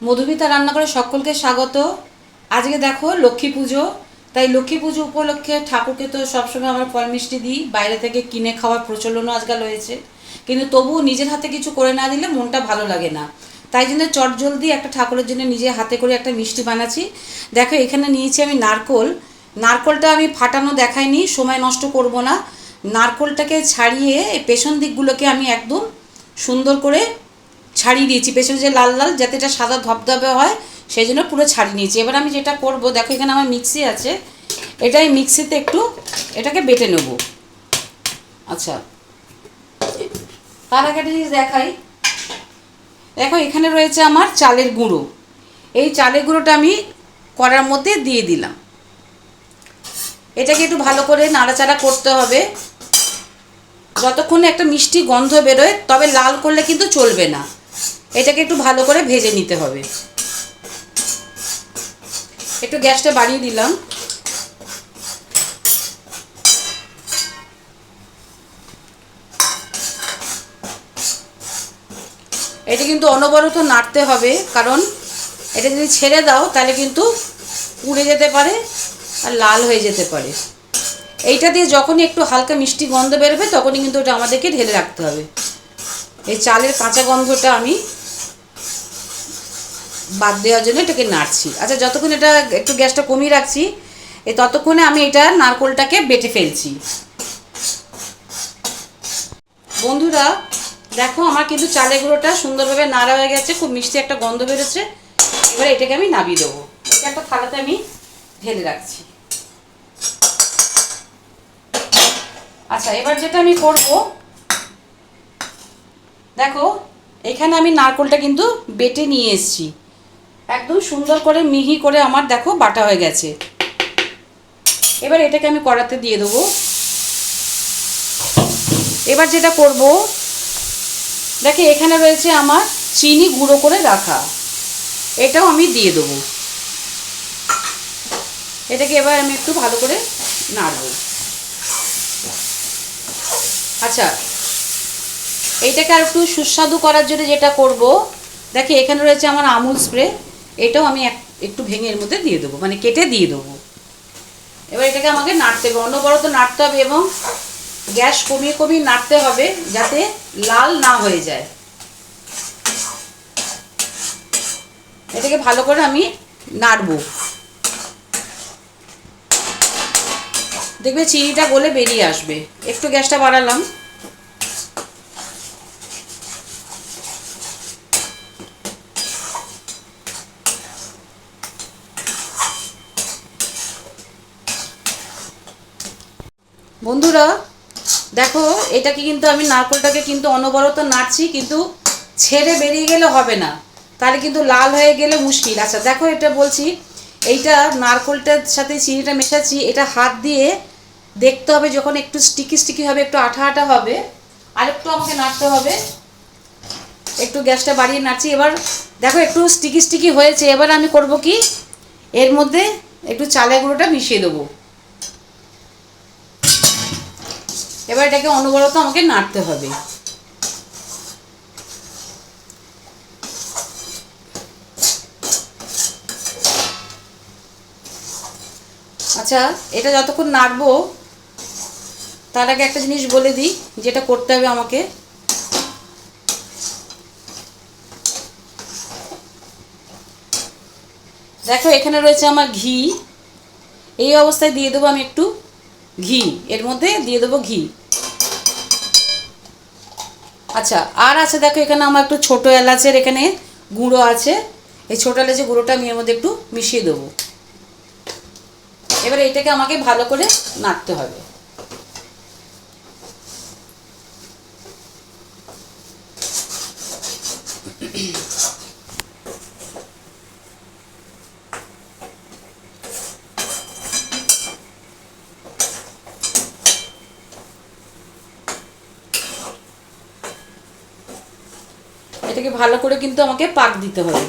মধুমিতা রান্না করে সকলকে স্বাগত। আজকে দেখো লক্ষ্মী পুজো, তাই লক্ষ্মী পুজো উপলক্ষে ঠাকুরকে তো সবসময় আমরা ফল মিষ্টি দিই, বাইরে থেকে কিনে খাওয়ার প্রচলনও আজকাল হয়েছে, কিন্তু তবুও নিজের হাতে কিছু করে না দিলে মনটা ভালো লাগে না। তাই জন্য চটজলদি একটা ঠাকুরের জন্য নিজে হাতে করে একটা মিষ্টি বানাচ্ছি। দেখো এখানে নিয়েছি আমি নারকোল। নারকোলটা আমি ফাটানো দেখাইনি, সময় নষ্ট করব না। নারকোলটাকে ছাড়িয়ে এই পেছন দিকগুলোকে আমি একদম সুন্দর করে ছাড়িয়ে দিয়েছি, পেছনে যে লাল লাল, যাতে এটা সাদা ধবধবে হয় সেই জন্য পুরো ছাড়িয়ে নিয়েছি। এবার আমি যেটা করব, দেখো এখানে আমার মিক্সি আছে, এটাই মিক্সিতে একটু এটাকে বেটে নেব। আচ্ছা, তার আগে একটা জিনিস দেখাই। দেখো এখানে রয়েছে আমার চালের গুঁড়ো। এই চালের গুঁড়োটা আমি কড়ার মধ্যে দিয়ে দিলাম। এটাকে একটু ভালো করে নাড়াচাড়া করতে হবে যতক্ষণে একটা মিষ্টি গন্ধ বেরোয়, তবে লাল করলে কিন্তু চলবে না। এটাকে একটু ভালো করে ভেজে নিতে হবে। একটু গ্যাসটা বাড়িয়ে দিলাম। এটা কিন্তু অনবরত নাড়তে হবে, কারণ এটা যদি ছেড়ে দাও তাহলে কিন্তু পুড়ে যেতে পারে আর লাল হয়ে যেতে পারে। এইটা দিয়ে যখনই একটু হালকা মিষ্টি গন্ধ বেরোবে তখনই কিন্তু ওটা আমাদেরকে ঢেলে রাখতে হবে। এই চালের কাঁচা গন্ধটা আমি বাদ দেওয়ার জন্য এটাকে নাড়ছি। আচ্ছা, যতক্ষণ এটা একটু গ্যাসটা কমিয়ে রাখছি, এই ততক্ষণে আমি এটা নারকোলটাকে বেটে ফেলছি। বন্ধুরা দেখো, আমার কিন্তু চালের গুঁড়োটা সুন্দরভাবে নাড়া হয়ে গেছে, খুব মিষ্টি একটা গন্ধ বেরোচ্ছে। এবারে এটাকে আমি নামিয়ে দেবো। এটা একটা থালাতে আমি ঢেলে রাখছি। আচ্ছা, এবার যেটা আমি করব, দেখো এখানে আমি নারকোলটা কিন্তু বেটে নিয়ে এসেছি, একদম সুন্দর করে মিহি করে আমার দেখো বাটা হয়ে গেছে। এবার এটাকে আমি কড়াতে দিয়ে দেবো। এবার যেটা করব, দেখো এখানে রয়েছে আমার চিনি গুঁড়ো করে রাখা, এটাও আমি দিয়ে দেবো। এটাকে এবার আমি একটু ভালো করে নাড়ব। আচ্ছা, এইটাকে আর একটু সুস্বাদু করার জন্য যেটা করব, দেখো এখানে রয়েছে আমার আমুল স্প্রে, এটাও আমি একটু ভেঙে এর মধ্যে দিয়ে দেবো, মানে কেটে দিয়ে দেবো। এবার এটাকে আমাকে নাড়তে হবে, অনবরত নাড়তে হবে এবং গ্যাস কমিয়ে কমিয়ে নাড়তে হবে যাতে লাল না হয়ে যায়। এটাকে ভালো করে আমি নাড়বো। দেখবে চিনিটা গলে বেরিয়ে আসবে। একটু গ্যাসটা বাড়ালাম। বন্ধুরা দেখো, এটাকে কিন্তু আমি নারকোলটাকে কিন্তু অনবরত নাড়ছি, কিন্তু ছেড়ে বেরিয়ে গেলে হবে না, তাহলে কিন্তু লাল হয়ে গেলে মুশকিল। আচ্ছা দেখো, এটা বলছি, এইটা নারকোলটার সাথে চিনিটা মেশাচ্ছি, এটা হাত দিয়ে দেখতে হবে, যখন একটু স্টিকি স্টিকি হবে, একটু আঠা আঠা হবে, আর একটু আমাকে নাড়তে হবে। একটু গ্যাসটা বাড়িয়ে নাড়ছি। এবার দেখো একটু স্টিকি স্টিকি হয়েছে। এবার আমি করব কি, এর মধ্যে একটু চালের গুঁড়োটা মিশিয়ে দেবো। এবার এটাকে অনবরত আমাকে নাড়তে হবে। আচ্ছা, এটা যতক্ষণ নাড়বো তার আগে একটা জিনিস বলে দিই, যেটা করতে হবে আমাকে। দেখো এখানে রয়েছে আমার ঘি, এই অবস্থায় দিয়ে দেবো আমি একটু ঘি, এর মধ্যে দিয়ে দেবো ঘি। আচ্ছা, আর আছে দেখো এখানে আমার একটু ছোটো এলাচের এখানে গুঁড়ো আছে, এই ছোটো এলাচের গুঁড়োটা আমি এর মধ্যে একটু মিশিয়ে দেবো। এবারে এটাকে আমাকে ভালো করে নাড়তে হবে। এটাকে ভালো করে কিন্তু আমাকে পাক দিতে হবে।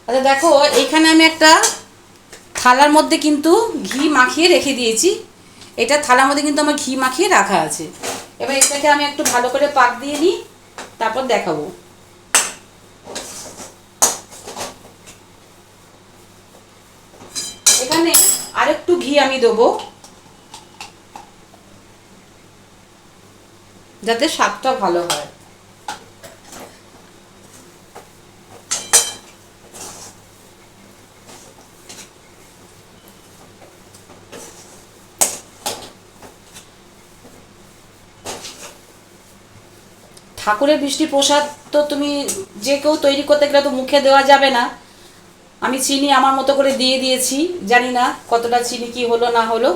আচ্ছা দেখো, এখানে আমি একটা থালার মধ্যে কিন্তু ঘি মাখিয়ে রেখে দিয়েছি। এটা থালার মধ্যে কিন্তু আমার ঘি মাখিয়ে রাখা আছে। এবার এটাকে আমি একটু ভালো করে পাক দিয়ে নিই। তারপর দেখাবো। এখানে আরেকটু ঘি আমি দেবো, যাতে স্বাদটা ভালো হয়। ঠাকুরের মিষ্টি প্রসাদ তো তুমি যে কেউ তৈরি করতে গেলে তো মুখে দেওয়া যাবে না। আমি চিনি আমার মতো করে দিয়ে দিয়েছি, জানি না কতটা চিনি কি হলো না হলো,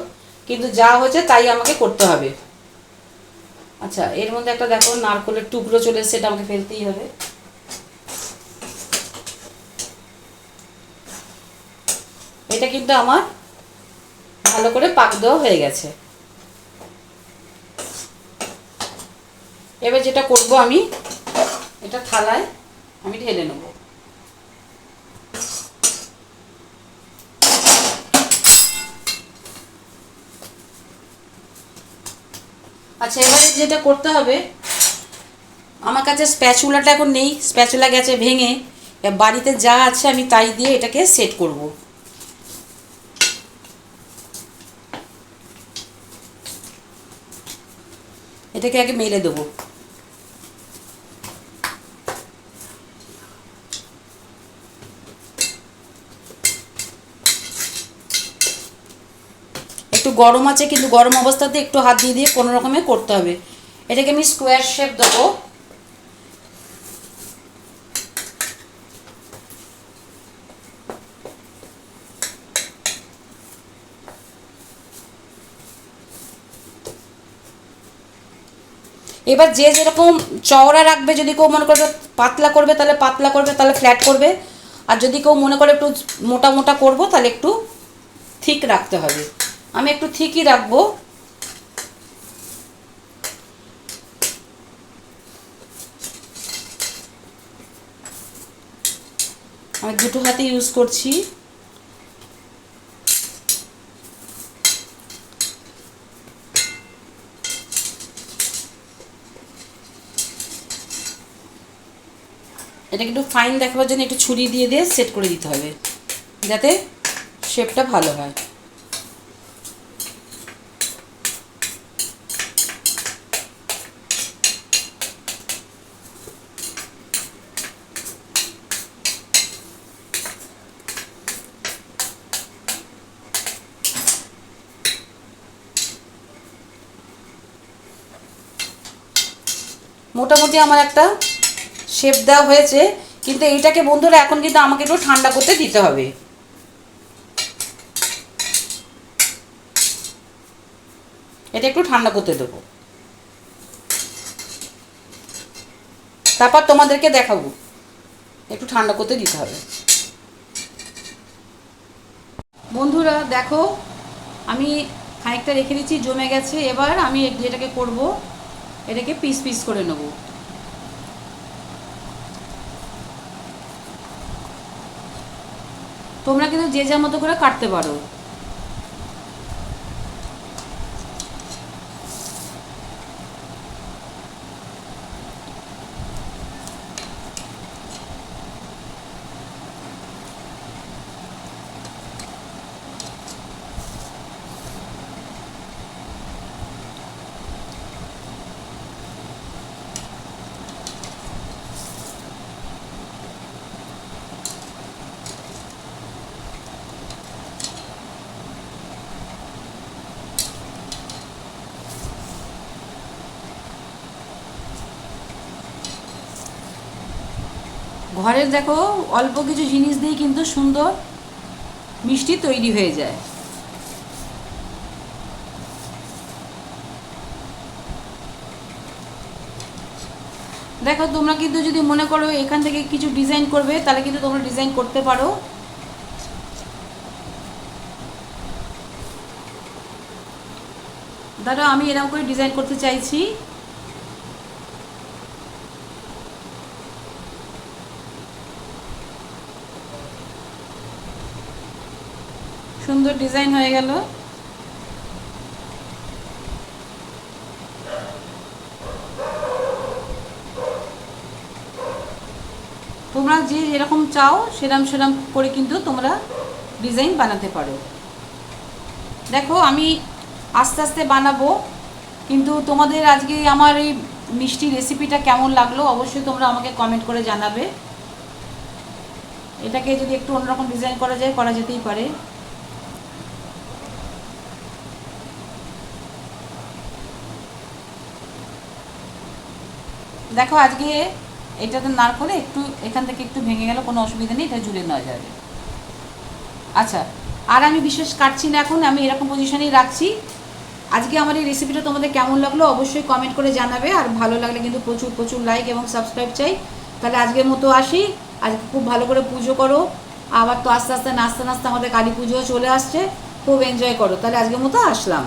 কিন্তু যা হয়েছে তাই আমাকে করতে হবে। আচ্ছা, এর মধ্যে একটা দেখো নারকলের টুকরো চলে এসেছে, সেটা আমাকে ফেলতেই হবে। এটা কিন্তু আমার ভালো করে পাক দেওয়া হয়ে গেছে। এবার যেটা করব, আমি এটা থালায় আমি ঢেলে নেব। আচ্ছা, এবারে যেটা করতে হবে, আমার কাছে স্প্যাচুলাটা এখন নেই, স্প্যাচুলা গেছে ভেঙে। বাড়িতে যা আছে আমি তাই দিয়ে এটাকে সেট করব। এটাকে আগে মেলে দেবো। একটু গরম আছে, কিন্তু গরম অবস্থাতে একটু হাত দিয়ে দিয়ে কোনো রকমে করতে হবে। এটাকে আমি স্কোয়ার শেপ দেবো। এবার যে যেরকম চওড়া রাখবে, যদি কেউ মনে করবে পাতলা করবে তাহলে পাতলা করবে, তাহলে ফ্ল্যাট করবে। আর যদি কেউ মনে করে একটু মোটা মোটা করবো তাহলে একটু থিক রাখতে হবে। আমি একটু থিকই রাখবো। আমি দুটো হাতে ইউজ করছি। এটাকে একটু ফাইন দেখাবার জন্য একটু ছুরি দিয়ে দিয়ে সেট করে দিতে হবে, যাতে শেপটা ভালো হয়। মোটামুটি আমার একটা শেপ দেওয়া হয়েছে, কিন্তু এইটাকে বন্ধুরা এখন কিন্তু আমাকে একটু ঠান্ডা করতে দিতে হবে। এটা একটু ঠান্ডা করতে দেবো, তারপর তোমাদেরকে দেখাবো। একটু ঠান্ডা করতে দিতে হবে। বন্ধুরা দেখো, আমি খানিকটা রেখে দিচ্ছি, জমে গেছে। এবার আমি যেটাকে করব, এটাকে পিস পিস করে নেব। তোমরা কিন্তু যে যার মতো করে কাটতে পারো। ঘরের দেখো অল্প কিছু জিনিস দিয়ে কিন্তু সুন্দর মিষ্টি তৈরি হয়ে যায়। দেখো, তোমরা কিন্তু যদি মনে করো এখান থেকে কিছু ডিজাইন করবে, তাহলে কিন্তু তোমরা ডিজাইন করতে পারো। ধরো আমি এরকম করে ডিজাইন করতে চাইছি, সুন্দর ডিজাইন হয়ে গেল। তোমরা যে যেরকম চাও সেরম সেরম করে কিন্তু তোমরা ডিজাইন বানাতে পারো। দেখো আমি আস্তে আস্তে বানাবো, কিন্তু তোমাদের আজকে আমার এই মিষ্টি রেসিপিটা কেমন লাগলো অবশ্যই তোমরা আমাকে কমেন্ট করে জানাবে। এটাকে যদি একটু অন্যরকম ডিজাইন করা যায়, করা যেতেই পারে। দেখো আজকে এটাতে নারকলে একটু এখান থেকে একটু ভেঙে গেল, কোনো অসুবিধা নেই, এটা ঝুলে নেওয়া যাবে। আচ্ছা, আর আমি বিশেষ কাটছি না এখন, আমি এরকম পজিশনেই রাখছি। আজকে আমার এই রেসিপিটা তোমাদের কেমন লাগলো অবশ্যই কমেন্ট করে জানাবে, আর ভালো লাগলে কিন্তু প্রচুর প্রচুর লাইক এবং সাবস্ক্রাইব চাই। তাহলে আজকের মতো আসি, আজকে খুব ভালো করে পুজো করো, আবার তো আস্তে আস্তে নাচতে নাচতে আমাদের কালী পুজোও চলে আসছে, খুব এনজয় করো। তাহলে আজকের মতো আসলাম।